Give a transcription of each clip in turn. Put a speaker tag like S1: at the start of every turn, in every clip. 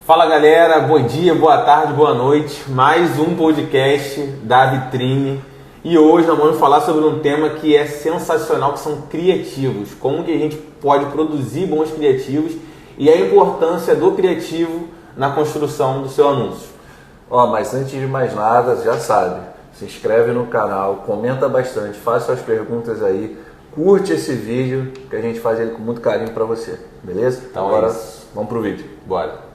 S1: Fala galera, bom dia, boa tarde, boa noite. Mais um podcast da Vitrine. E hoje nós vamos falar sobre um tema que é sensacional, que são criativos. Como que a gente pode produzir bons criativos e a importância do criativo na construção do seu anúncio.
S2: Mas antes de mais nada, já sabe, se inscreve no canal, comenta bastante, faz suas perguntas aí, curte esse vídeo que a gente faz ele com muito carinho para você, beleza?
S1: Então
S2: agora
S1: isso.
S2: Vamos pro vídeo.
S1: Bora!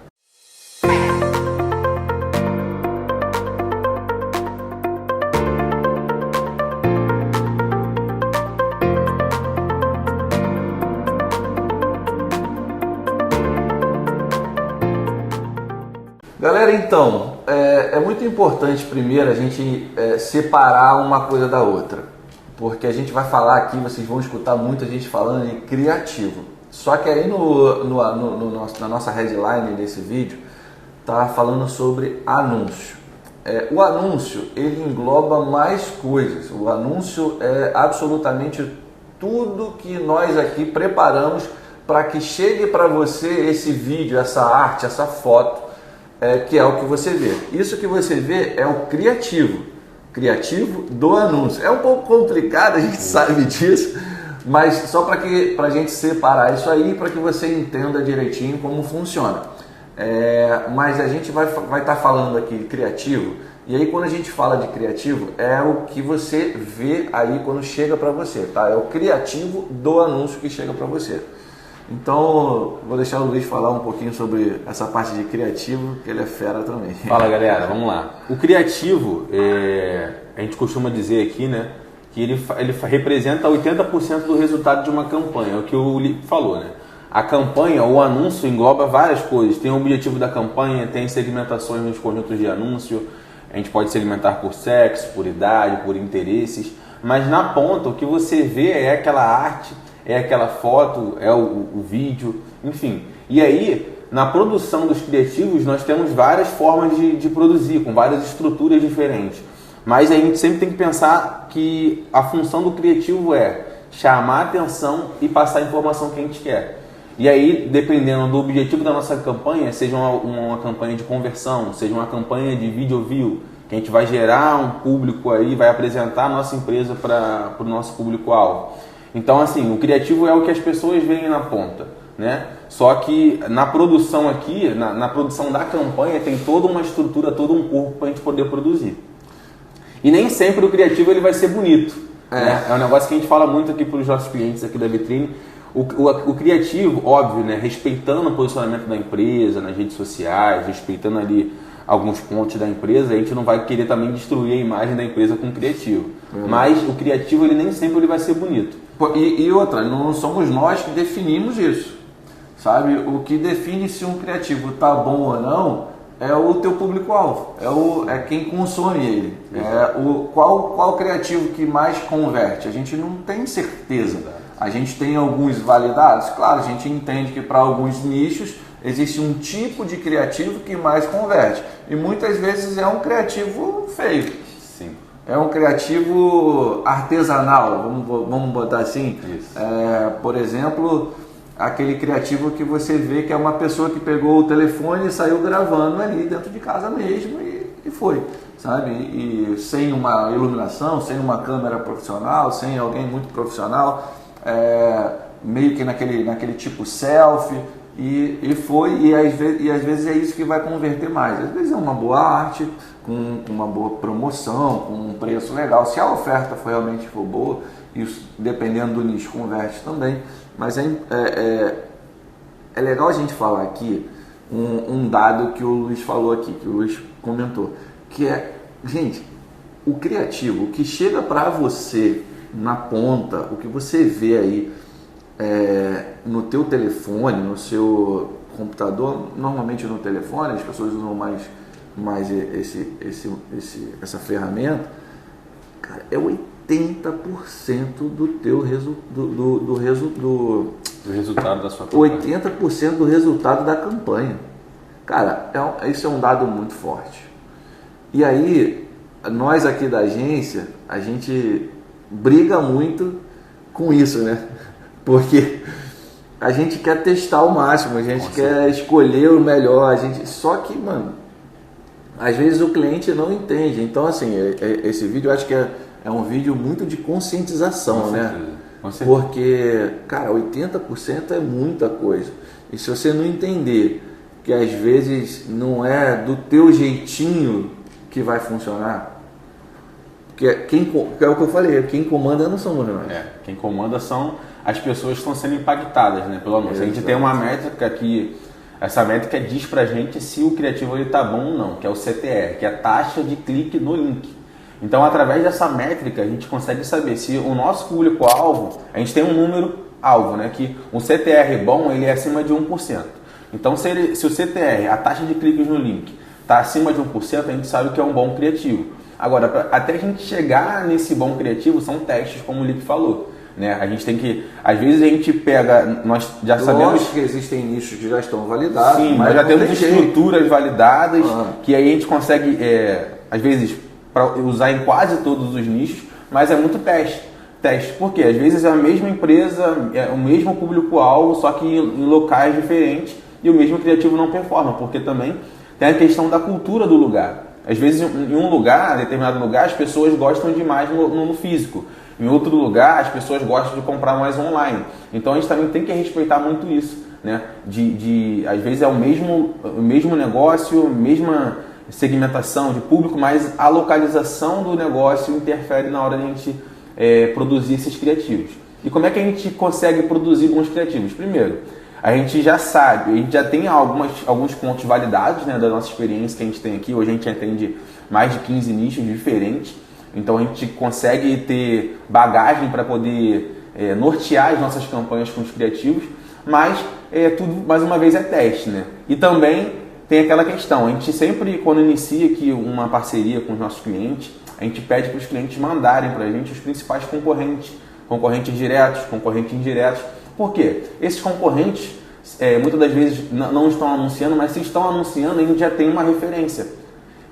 S2: Galera, então, é muito importante primeiro a gente separar uma coisa da outra, porque a gente vai falar aqui, vocês vão escutar muita gente falando de criativo, só que aí na nossa headline desse vídeo tá falando sobre anúncio. O anúncio, ele engloba mais coisas, o anúncio é absolutamente tudo que nós aqui preparamos para que chegue para você esse vídeo, essa arte, essa foto, que é o que você vê. Isso que você vê é o criativo do anúncio. É um pouco complicado, a gente sabe disso, mas só para a gente separar isso aí, para que você entenda direitinho como funciona. Mas a gente vai estar falando aqui de criativo, e aí quando a gente fala de criativo, é o que você vê aí quando chega para você, tá? É o criativo do anúncio que chega para você. Então, vou deixar o Luiz falar um pouquinho sobre essa parte de criativo, que ele é fera também.
S1: Fala galera, vamos lá. O criativo, a gente costuma dizer aqui, né, que ele representa 80% do resultado de uma campanha, é o que o Lee falou, né? A campanha, o anúncio engloba várias coisas, tem o objetivo da campanha, tem segmentações nos conjuntos de anúncio, a gente pode segmentar por sexo, por idade, por interesses, mas na ponta o que você vê é aquela arte, é aquela foto, é o vídeo, enfim. E aí, na produção dos criativos, nós temos várias formas de produzir, com várias estruturas diferentes. Mas a gente sempre tem que pensar que a função do criativo é chamar a atenção e passar a informação que a gente quer. E aí, dependendo do objetivo da nossa campanha, seja uma campanha de conversão, seja uma campanha de video view, que a gente vai gerar um público aí, vai apresentar a nossa empresa para o nosso público-alvo. Então, assim, o criativo é o que as pessoas veem na ponta, né? Só que na produção aqui, na produção da campanha, tem toda uma estrutura, todo um corpo para a gente poder produzir. E nem sempre o criativo ele vai ser bonito. Né? É um negócio que a gente fala muito aqui para os nossos clientes aqui da Vitrine. O criativo, óbvio, né? Respeitando o posicionamento da empresa nas redes sociais, respeitando ali alguns pontos da empresa, a gente não vai querer também destruir a imagem da empresa com o criativo. Mas o criativo ele nem sempre ele vai ser bonito.
S2: E outra, não somos nós que definimos isso, sabe? O que define se um criativo está bom ou não é o teu público-alvo, é quem consome ele. Qual criativo que mais converte? A gente não tem certeza. A gente tem alguns validados, claro, a gente entende que para alguns nichos existe um tipo de criativo que mais converte. E muitas vezes é um criativo feio.
S1: Sim.
S2: É um criativo artesanal, vamos botar assim. Por exemplo, aquele criativo que você vê que é uma pessoa que pegou o telefone e saiu gravando ali dentro de casa mesmo e foi, sabe? E sem uma iluminação, sem uma câmera profissional, sem alguém muito profissional, meio que naquele tipo selfie. E às vezes é isso que vai converter mais. Às vezes é uma boa arte, com uma boa promoção, com um preço legal. Se a oferta realmente for boa, isso dependendo do nicho converte também. Mas é legal a gente falar aqui um dado que o Luiz falou aqui, que o Luiz comentou, que gente, o criativo, o que chega para você na ponta, o que você vê aí no teu telefone, no seu computador, normalmente no telefone, as pessoas usam mais essa ferramenta, cara, é 80% do teu do
S1: resultado da sua campanha.
S2: 80% do resultado da campanha. Cara, isso é um dado muito forte. E aí, nós aqui da agência, a gente briga muito com isso, né? Porque a gente quer testar o máximo, a gente quer escolher o melhor, só que, mano, às vezes o cliente não entende. Então, assim, esse vídeo eu acho que é um vídeo muito de conscientização, né? Porque, cara, 80% é muita coisa. E se você não entender que às vezes não é do teu jeitinho que vai funcionar, porque é o que eu falei, quem comanda não somos nós.
S1: Quem comanda são as pessoas que estão sendo impactadas, né, pelo anúncio. A gente tem uma métrica que, essa métrica diz pra gente se o criativo ele tá bom ou não, que é o CTR, que é a taxa de clique no link. Então, através dessa métrica, a gente consegue saber se o nosso público-alvo, a gente tem um número-alvo, né, que um CTR bom, ele é acima de 1%. Então, se o CTR, a taxa de cliques no link, está acima de 1%, a gente sabe que é um bom criativo. Agora, até a gente chegar nesse bom criativo, são testes, como o Lipe falou. Né? A gente tem que, às vezes a gente pega, nós já sabemos
S2: que existem nichos que já estão validados.
S1: Sim, mas já temos estruturas validadas que aí a gente consegue, às vezes, usar em quase todos os nichos, mas é muito teste. Porque às vezes é a mesma empresa, é o mesmo público-alvo, só que em locais diferentes e o mesmo criativo não performa, porque também tem a questão da cultura do lugar. Às vezes em um lugar, determinado lugar, as pessoas gostam de mais no físico. Em outro lugar, as pessoas gostam de comprar mais online. Então a gente também tem que respeitar muito isso, né? Às vezes é o mesmo negócio, mesma segmentação de público, mas a localização do negócio interfere na hora de a gente produzir esses criativos. E como é que a gente consegue produzir bons criativos? Primeiro, a gente já sabe, a gente já tem alguns pontos validados, né, da nossa experiência que a gente tem aqui. Hoje a gente atende mais de 15 nichos diferentes. Então a gente consegue ter bagagem para poder nortear as nossas campanhas com os criativos, mas tudo, mais uma vez, é teste, né? E também tem aquela questão, a gente sempre, quando inicia aqui uma parceria com os nossos clientes, a gente pede para os clientes mandarem para a gente os principais concorrentes diretos, concorrentes indiretos. Por quê? Esses concorrentes, muitas das vezes, não estão anunciando, mas se estão anunciando, a gente já tem uma referência.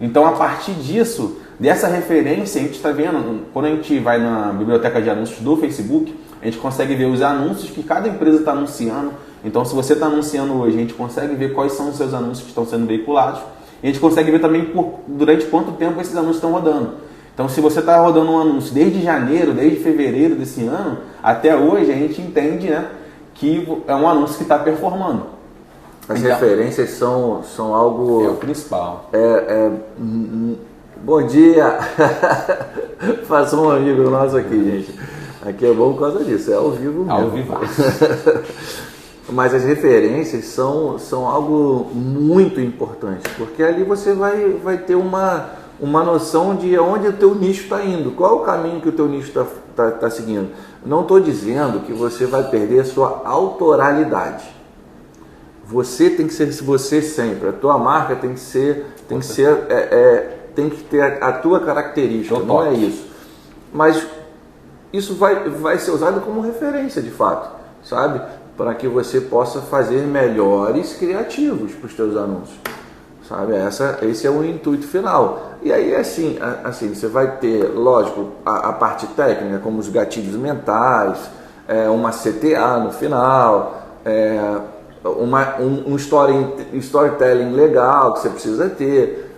S1: Então, a partir disso, dessa referência, a gente está vendo, quando a gente vai na biblioteca de anúncios do Facebook, a gente consegue ver os anúncios que cada empresa está anunciando. Então, se você está anunciando hoje, a gente consegue ver quais são os seus anúncios que estão sendo veiculados. E a gente consegue ver também durante quanto tempo esses anúncios estão rodando. Então, se você está rodando um anúncio desde janeiro, desde fevereiro desse ano, até hoje, a gente entende, né, que é um anúncio que está performando.
S2: As referências são algo...
S1: É o principal.
S2: Bom dia! Faça um amigo nosso aqui, gente. Aqui é bom por causa disso, é ao vivo mesmo.
S1: Ao vivo.
S2: Mas as referências são algo muito importante, porque ali você vai ter uma noção de onde o teu nicho está indo, qual é o caminho que o teu nicho está seguindo. Não estou dizendo que você vai perder a sua autoralidade. Você tem que ser você sempre, a tua marca tem que ter a tua característica, não é isso. Mas isso vai ser usado como referência de fato, sabe? Para que você possa fazer melhores criativos para os teus anúncios, sabe? Esse é o intuito final. E aí assim você vai ter, lógico, a parte técnica, como os gatilhos mentais, uma CTA no final, um storytelling legal que você precisa ter,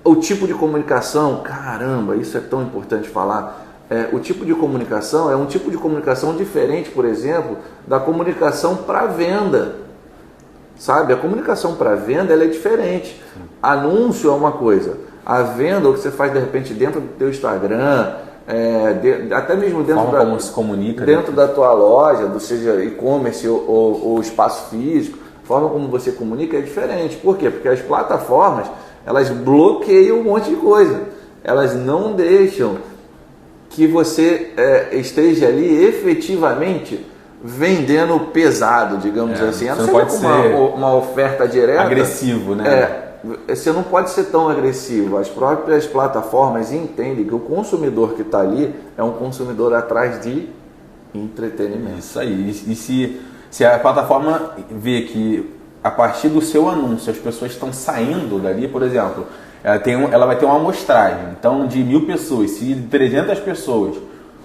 S2: o tipo de comunicação, caramba, isso é tão importante falar. O tipo de comunicação é um tipo de comunicação diferente, por exemplo, da comunicação para venda, sabe? A comunicação para venda ela é diferente. Anúncio é uma coisa, a venda, o que você faz de repente dentro do teu Instagram, até mesmo dentro
S1: se comunica,
S2: dentro da tua loja, seja e-commerce ou espaço físico, a forma como você comunica é diferente. Por quê? Porque as plataformas elas bloqueiam um monte de coisa, elas não deixam que você esteja ali efetivamente vendendo pesado, digamos assim.
S1: Você não pode ser
S2: uma oferta direta.
S1: Agressivo, né?
S2: Você não pode ser tão agressivo. As próprias plataformas entendem que o consumidor que está ali é um consumidor atrás de entretenimento.
S1: Isso aí. E se a plataforma vê que a partir do seu anúncio as pessoas estão saindo dali, por exemplo, ela vai ter uma amostragem. Então, de 1.000 pessoas, se 300 pessoas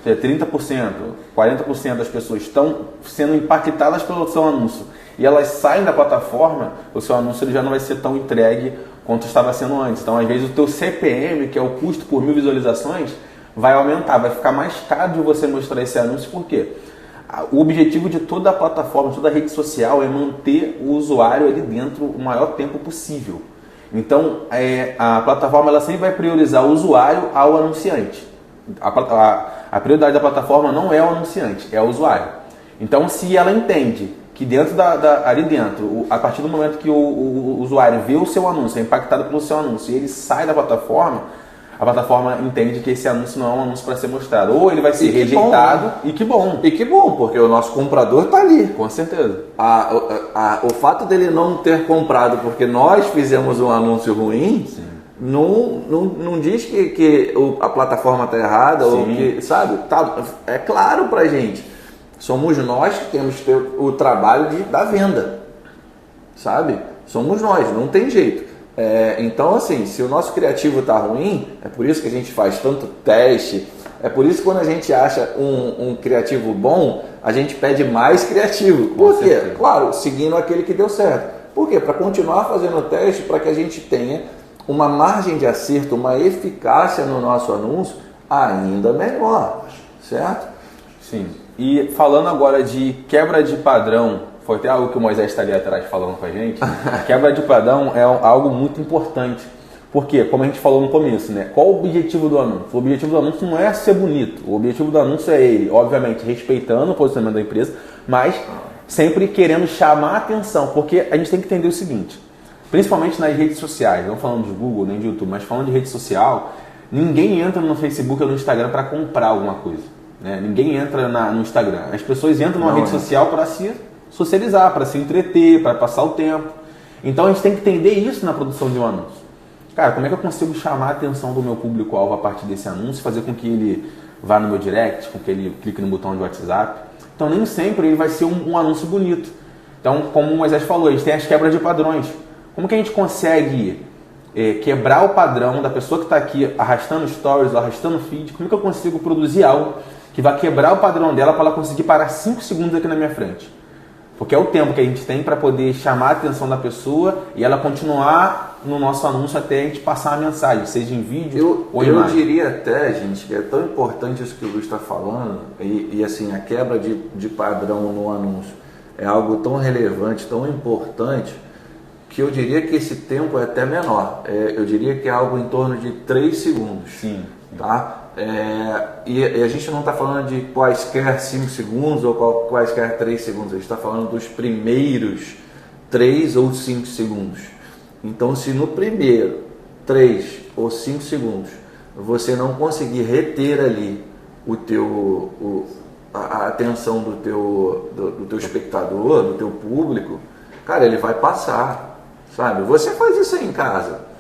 S1: seja, 30%, 40% das pessoas estão sendo impactadas pelo seu anúncio e elas saem da plataforma, o seu anúncio ele já não vai ser tão entregue quanto estava sendo antes. Então, às vezes, o teu CPM, que é o custo por 1000 visualizações, vai aumentar, vai ficar mais caro de você mostrar esse anúncio. Por quê? O objetivo de toda a plataforma, toda a rede social é manter o usuário ali dentro o maior tempo possível. Então, a plataforma ela sempre vai priorizar o usuário ao anunciante. A prioridade da plataforma não é o anunciante, é o usuário. Então, se ela entende que ali dentro, a partir do momento que o usuário vê o seu anúncio, é impactado pelo seu anúncio e ele sai da plataforma, a plataforma entende que esse anúncio não é um anúncio para ser mostrado. Ou ele vai ser rejeitado, e que bom.
S2: E que bom, porque o nosso comprador está ali.
S1: Com certeza.
S2: O fato dele não ter comprado porque nós fizemos um anúncio ruim, não diz que a plataforma está errada, ou que, sabe? É claro pra gente. Somos nós que temos que ter o trabalho da venda, sabe? Somos nós, não tem jeito. Então, assim, se o nosso criativo está ruim, é por isso que a gente faz tanto teste, é por isso que quando a gente acha um criativo bom, a gente pede mais criativo. Por quê? Claro, seguindo aquele que deu certo. Por quê? Para continuar fazendo o teste, para que a gente tenha uma margem de acerto, uma eficácia no nosso anúncio ainda melhor, certo?
S1: Sim. E falando agora de quebra de padrão, foi até algo que o Moisés está ali atrás falando com a gente. A quebra de padrão é algo muito importante. Porque, como a gente falou no começo, né? Qual o objetivo do anúncio? O objetivo do anúncio não é ser bonito. O objetivo do anúncio é ele, obviamente, respeitando o posicionamento da empresa, mas sempre querendo chamar a atenção. Porque a gente tem que entender o seguinte, principalmente nas redes sociais, não falando de Google nem de YouTube, mas falando de rede social, ninguém entra no Facebook ou no Instagram para comprar alguma coisa. Né? Ninguém entra no Instagram. As pessoas entram numa rede social para se socializar, para se entreter, para passar o tempo. Então a gente tem que entender isso na produção de um anúncio. Cara, como é que eu consigo chamar a atenção do meu público-alvo a partir desse anúncio, fazer com que ele vá no meu direct, com que ele clique no botão de WhatsApp? Então nem sempre ele vai ser um anúncio bonito. Então, como o Moisés falou, a gente tem as quebras de padrões. Como que a gente consegue quebrar o padrão da pessoa que está aqui arrastando stories, arrastando feed? Como que eu consigo produzir algo que vai quebrar o padrão dela para ela conseguir parar 5 segundos aqui na minha frente? Porque é o tempo que a gente tem para poder chamar a atenção da pessoa e ela continuar no nosso anúncio até a gente passar a mensagem, seja em vídeo ou em imagem.
S2: Eu diria até, gente, que é tão importante isso que o Luiz está falando e assim, a quebra de padrão no anúncio é algo tão relevante, tão importante, que eu diria que esse tempo é até menor. Eu diria que é algo em torno de 3 segundos.
S1: Sim.
S2: Tá? E a gente não está falando de quaisquer 5 segundos ou quaisquer 3 segundos, a gente está falando dos primeiros 3 ou 5 segundos. Então, se no primeiro 3 ou 5 segundos você não conseguir reter ali a atenção do teu espectador, do teu público, cara, ele vai passar, sabe? Você faz isso aí em casa.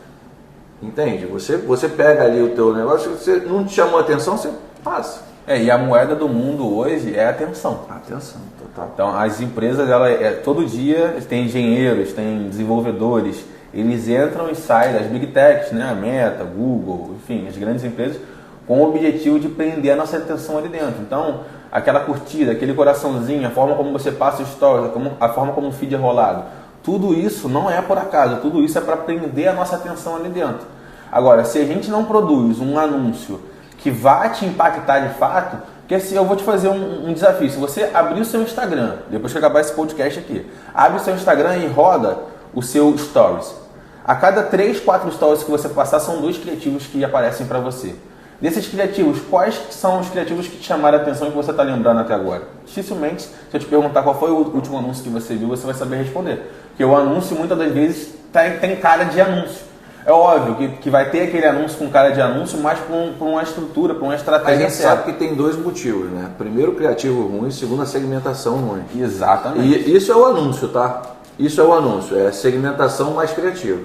S2: Entende? Você pega ali o teu negócio, você não te chamou a atenção, você passa.
S1: E a moeda do mundo hoje é a atenção.
S2: Atenção, total.
S1: Então, as empresas, todo dia, tem engenheiros, tem desenvolvedores, eles entram e saem das Big Techs, né? A Meta, Google, enfim, as grandes empresas, com o objetivo de prender a nossa atenção ali dentro. Então, aquela curtida, aquele coraçãozinho, a forma como você passa os stories, a forma como o feed é rolado, tudo isso não é por acaso, tudo isso é para prender a nossa atenção ali dentro. Agora, se a gente não produz um anúncio que vá te impactar de fato, porque assim, eu vou te fazer um desafio. Se você abrir o seu Instagram, depois que acabar esse podcast aqui, abre o seu Instagram e roda o seu Stories. A cada 3, 4 Stories que você passar, são 2 criativos que aparecem para você. Desses criativos, quais são os criativos que te chamaram a atenção e que você está lembrando até agora? Dificilmente, se eu te perguntar qual foi o último anúncio que você viu, você vai saber responder. Porque o anúncio, muitas das vezes, tem cara de anúncio. É óbvio que vai ter aquele anúncio com cara de anúncio, mas por uma estrutura, por uma estratégia.
S2: A gente sabe que tem 2 motivos, né? Primeiro, o criativo ruim, segundo, a segmentação ruim.
S1: Exatamente.
S2: E isso é o anúncio, tá? Isso é o anúncio, é segmentação mais criativa,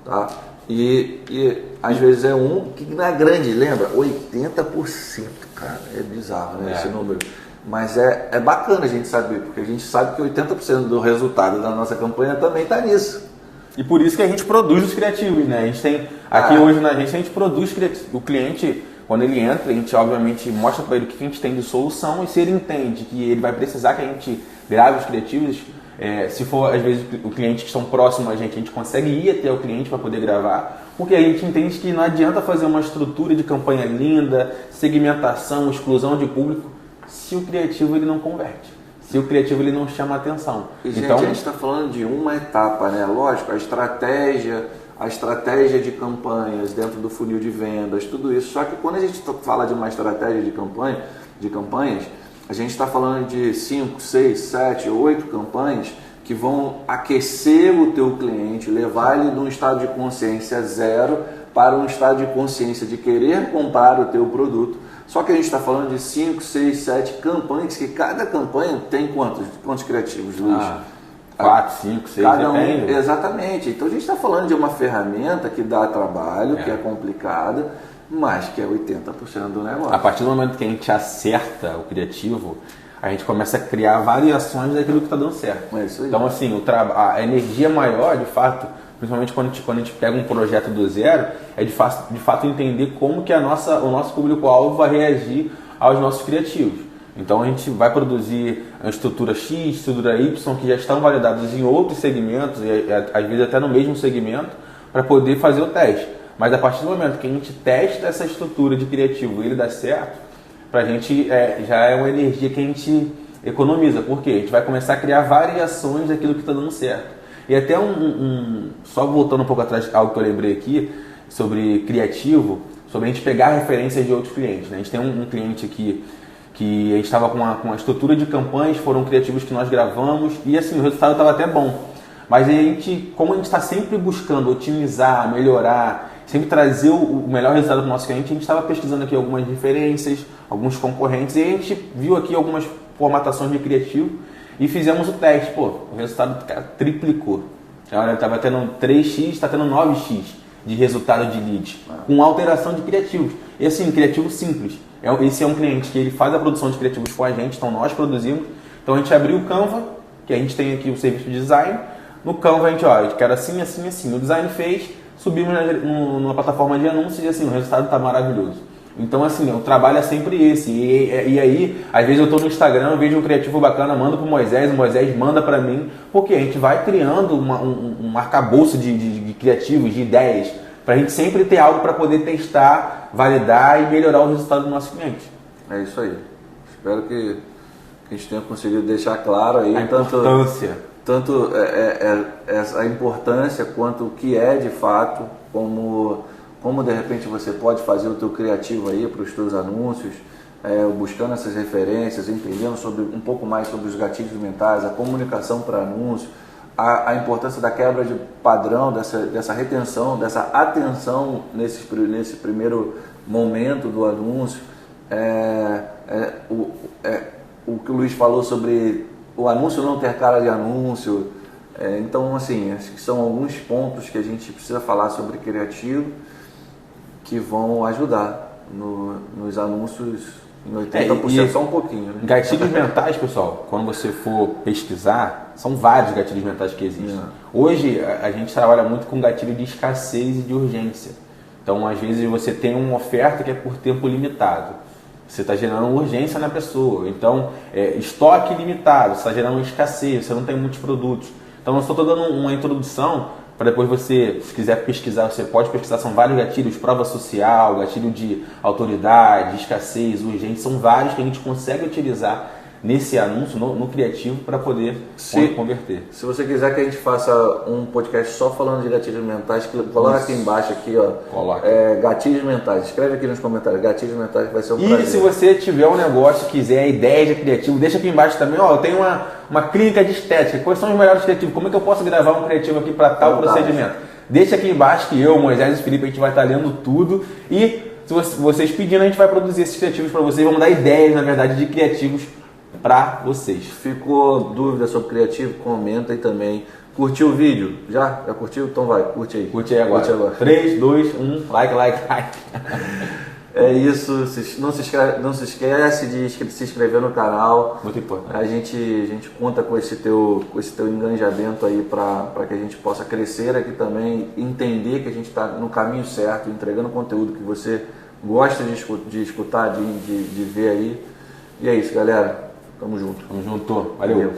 S2: tá? E às vezes é que na grande, lembra? 80%, cara, é bizarro, né? Esse número. Mas é bacana a gente saber, porque a gente sabe que 80% do resultado da nossa campanha também está nisso.
S1: E por isso que a gente produz os criativos, né? A gente tem, aqui hoje na agência, a gente produz criativos. O cliente, quando ele entra, a gente obviamente mostra para ele o que a gente tem de solução, e se ele entende que ele vai precisar que a gente grave os criativos, se for às vezes o cliente que estão próximos a gente consegue ir até o cliente para poder gravar, porque a gente entende que não adianta fazer uma estrutura de campanha linda, segmentação, exclusão de público, se o criativo ele não converte, se o criativo ele não chama atenção.
S2: E,
S1: então,
S2: a gente está falando de uma etapa, né? Lógico, a estratégia de campanhas dentro do funil de vendas, tudo isso. Só que quando a gente fala de uma estratégia de campanhas, a gente está falando de 5, 6, 7, 8 campanhas que vão aquecer o teu cliente, levar ele de um estado de consciência zero para um estado de consciência de querer comprar o teu produto. Só que a gente está falando de 5, 6, 7 campanhas, que cada campanha tem quantos criativos, Luiz?
S1: 4, 5, 6,
S2: cada um,
S1: depende.
S2: exatamente. Então a gente está falando de uma ferramenta que dá trabalho, que é complicada, mas que é 80% do negócio.
S1: A partir do momento que a gente acerta o criativo, a gente começa a criar variações daquilo que está dando certo.
S2: É isso aí.
S1: Então, assim, a energia maior, de fato, principalmente quando a gente pega um projeto do zero, é de fato entender como que o nosso público-alvo vai reagir aos nossos criativos. Então a gente vai produzir a estrutura X, estrutura Y, que já estão validados em outros segmentos, e às vezes até no mesmo segmento, para poder fazer o teste. Mas a partir do momento que a gente testa essa estrutura de criativo e ele dá certo, para a gente já é uma energia que a gente economiza. Por quê? A gente vai começar a criar variações daquilo que está dando certo. E até só voltando um pouco atrás, algo que eu lembrei aqui, sobre criativo, sobre a gente pegar referências de outros clientes, né? A gente tem um cliente aqui que a gente estava com uma estrutura de campanhas, foram criativos que nós gravamos e assim, o resultado estava até bom. Mas como a gente está sempre buscando otimizar, melhorar, sempre trazer o melhor resultado para o nosso cliente, a gente estava pesquisando aqui algumas referências, alguns concorrentes, e a gente viu aqui algumas formatações de criativo e fizemos o teste. Pô, o resultado do cara triplicou. Ele estava tendo 3x, está tendo 9x de resultado de lead, com alteração de criativos. E assim, criativo simples. Esse é um cliente que ele faz a produção de criativos com a gente, então nós produzimos. Então a gente abriu o Canva, que a gente tem aqui o serviço de design. No Canva a gente, eu quero assim, assim, assim. O design fez, subimos numa plataforma de anúncios e assim, o resultado está maravilhoso. Então assim, o trabalho é sempre esse. E aí, às vezes eu estou no Instagram, eu vejo um criativo bacana, mando para o Moisés manda para mim, porque a gente vai criando um arcabouço de criativos, de ideias, para a gente sempre ter algo para poder testar, validar e melhorar o resultado do nosso cliente.
S2: É isso aí. Espero que a gente tenha conseguido deixar claro aí
S1: a importância.
S2: Tanto a importância quanto o que é de fato, como de repente você pode fazer o teu criativo aí para os teus anúncios, buscando essas referências, entendendo um pouco mais sobre os gatilhos mentais, a comunicação para anúncio, a importância da quebra de padrão, dessa retenção, dessa atenção nesse primeiro momento do anúncio, o que o Luiz falou sobre o anúncio não ter cara de anúncio. Então, assim, acho que são alguns pontos que a gente precisa falar sobre criativo que vão ajudar nos anúncios em 80%, só um pouquinho. Né?
S1: Gatilhos mentais, pessoal, quando você for pesquisar, são vários gatilhos mentais que existem. Hoje, a gente trabalha muito com gatilho de escassez e de urgência. Então, às vezes, você tem uma oferta que é por tempo limitado. Você está gerando urgência na pessoa. Então, estoque limitado, você está gerando escassez, você não tem muitos produtos. Então, eu só estou dando uma introdução para depois você, se quiser pesquisar, você pode pesquisar, são vários gatilhos, prova social, gatilho de autoridade, escassez, urgência, são vários que a gente consegue utilizar nesse anúncio, no criativo, para poder converter.
S2: Se você quiser que a gente faça um podcast só falando de gatilhos mentais, coloca aqui embaixo, aqui, ó.
S1: Coloca.
S2: Gatilhos mentais, escreve aqui nos comentários, gatilhos mentais, vai ser um prazer.
S1: E se você tiver um negócio, quiser ideia de criativo, deixa aqui embaixo também, eu tenho uma clínica de estética, quais são os melhores criativos, como é que eu posso gravar um criativo aqui para tal procedimento? Deixa aqui embaixo que eu, Moisés e Felipe, a gente vai estar lendo tudo e se vocês pedindo, a gente vai produzir esses criativos para vocês, vamos dar ideias, na verdade, de criativos para vocês.
S2: Ficou dúvida sobre criativo? Comenta aí também. Curtiu o vídeo? Já curtiu? Então vai, curte aí.
S1: Curte aí agora. 3, 2, 1, like.
S2: É isso. Não se esquece de se inscrever no canal.
S1: Muito importante.
S2: A gente conta com esse teu engajamento aí para que a gente possa crescer aqui também, entender que a gente está no caminho certo, entregando conteúdo que você gosta de escutar, de ver aí. E é isso, galera. Tamo junto.
S1: Tamo junto. Valeu.